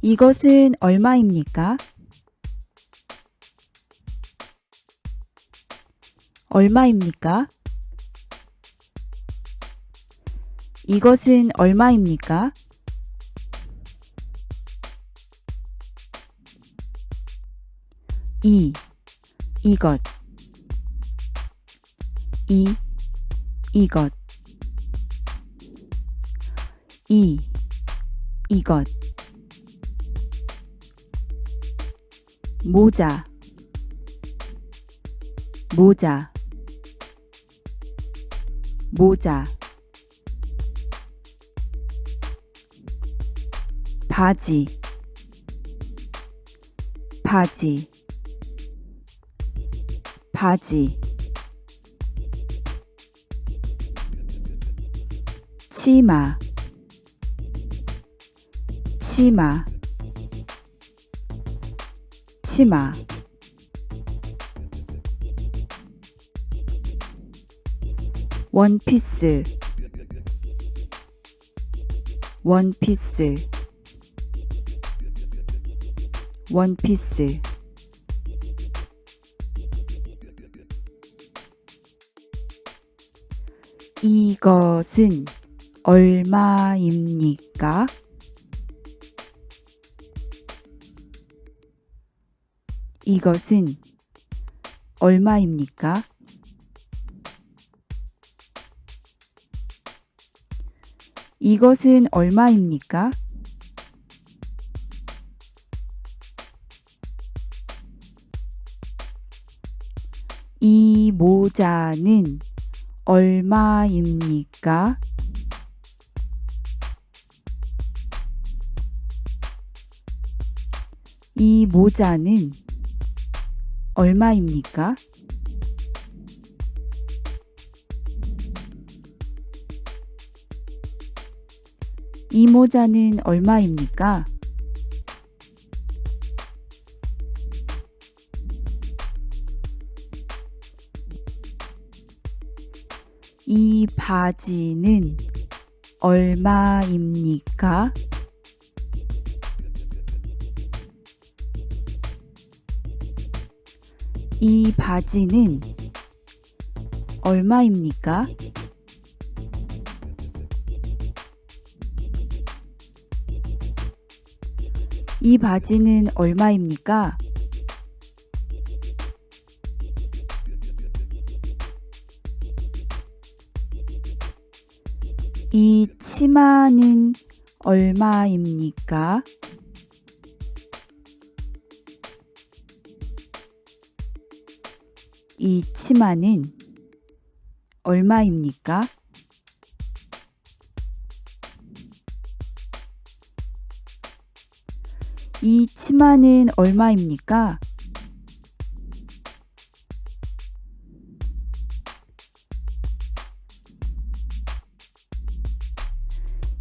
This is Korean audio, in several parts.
이것은 얼마입니까? 얼마입니까? 이것은 얼마입니까? 이것 이것 이것 모자 바지 치마 원피스 이것은 얼마입니까? 이것은 얼마입니까? 이것은 얼마입니까? 이 모자는 얼마입니까? 이 모자는 얼마입니까? 이 모자는 얼마입니까? 이 바지는 얼마입니까? 이 바지는 얼마입니까? 이 바지는 얼마입니까? 이 치마는 얼마입니까? 이 치마는 얼마입니까? 이 치마는 얼마입니까?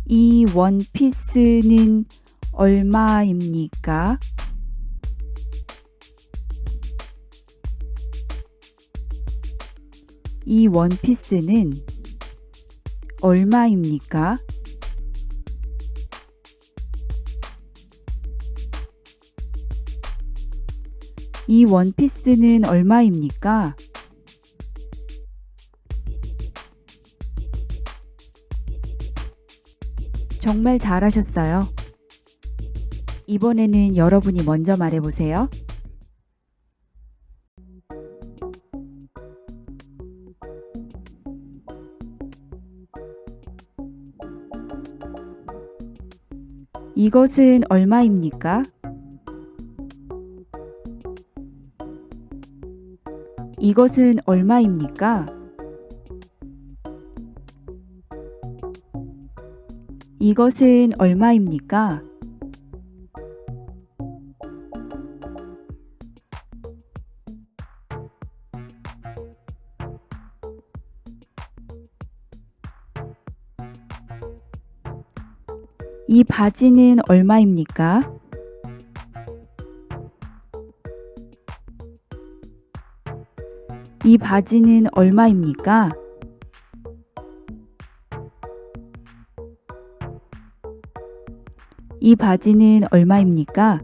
이 원피스는 얼마입니까? 이 원피스는 얼마입니까? 이 원피스는 얼마입니까? 정말 잘하셨어요. 이번에는 여러분이 먼저 말해보세요. 이것은 얼마입니까? 이것은 얼마입니까? 이것은 얼마입니까? 이 바지는 얼마입니까? 이 바지는 얼마입니까? 이 바지는 얼마입니까?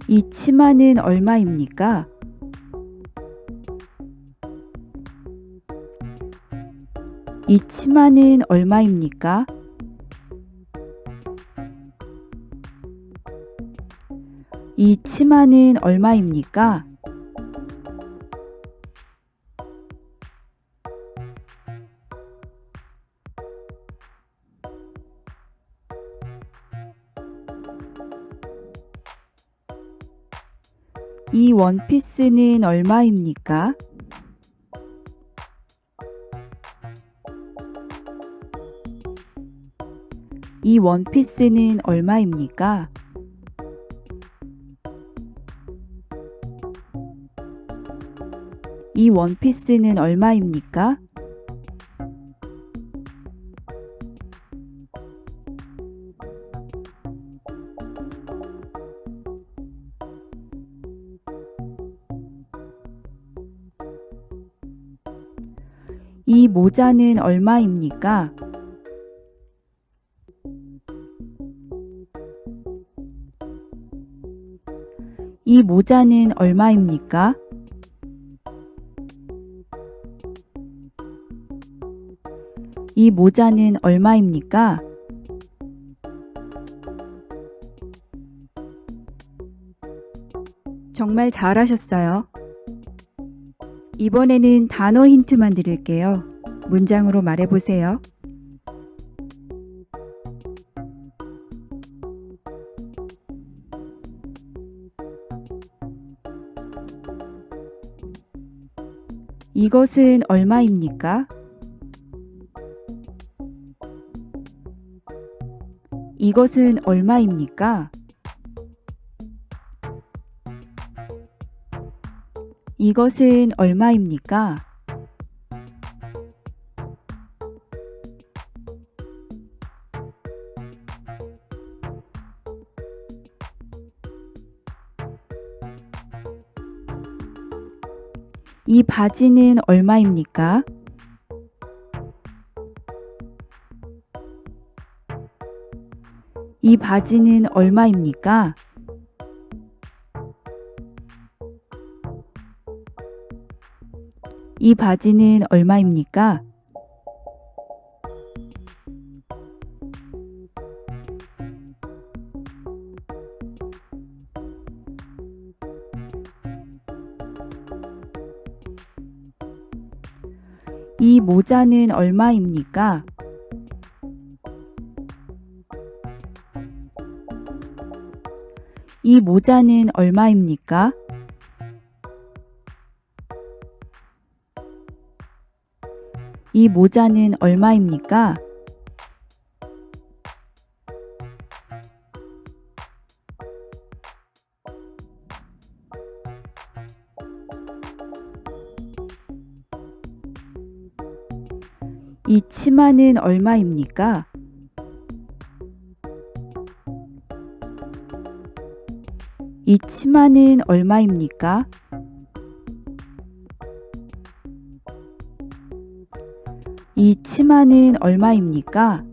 이 치마는 얼마입니까? 이 치마는 얼마입니까? 이 치마는 얼마입니까? 이 원피스는 얼마입니까? 이 원피스는 얼마입니까? 이 원피스는 얼마입니까? 이 모자는 얼마입니까? 이 모자는 얼마입니까? 이 모자는 얼마입니까? 정말 잘하셨어요. 이번에는 단어 힌트만 드릴게요. 문장으로 말해보세요. 이것은 얼마입니까? 이것은 얼마입니까? 이것은 얼마입니까? 이 바지는 얼마입니까? 이 바지는 얼마입니까? 이 바지는 얼마입니까? 이 모자는 얼마입니까? 이 모자는 얼마입니까? 이 모자는 얼마입니까? 이 치마는 얼마입니까? 이 치마는 얼마입니까? 이 치마는 얼마입니까?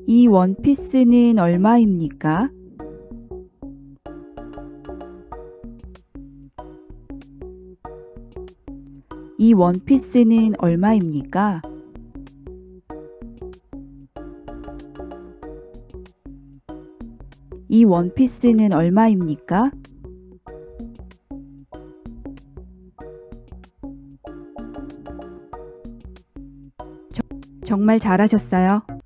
이 원피스는 얼마입니까? 이 원피스는 얼마입니까? 이 원피스는 얼마입니까? 정말 잘하셨어요.